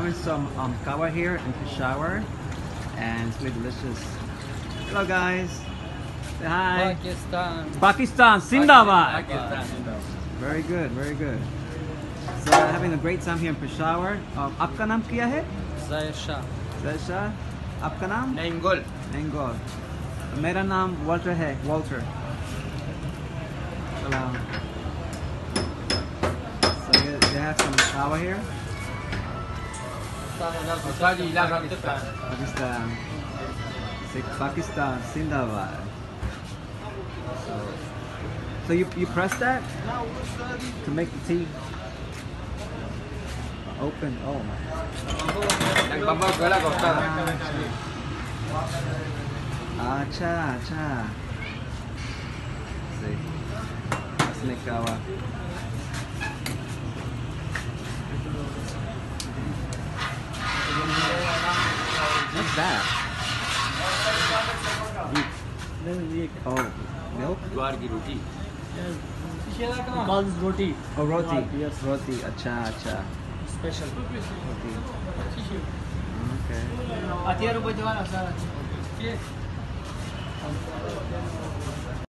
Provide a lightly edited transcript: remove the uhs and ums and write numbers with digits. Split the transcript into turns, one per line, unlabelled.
having some Qehwa here in Peshawar, and it's really delicious. Hello guys. Say hi.
Pakistan.
Pakistan. Zindabad.
Pakistan.
Very good, very good. So we're having a great time here in Peshawar. आपका नाम क्या है?
Zahir Shah.
Zahir Shah. आपका नाम?
Naingol.
Naingol. मेरा नाम Walter है. Walter. Salam. So they have some Qehwa here. Pakistan. Say Pakistan. Zindabad. So you press that to make the tea open. Oh my. Acha, acha. See, let's make Qehwa. What's that? Oh, milk?
Jwar ki roti.
Called roti.
Oh, roti.
Yes.
Roti. Acha, acha.
Special.
Roti. Okay.
Atiya rupai jawara sir.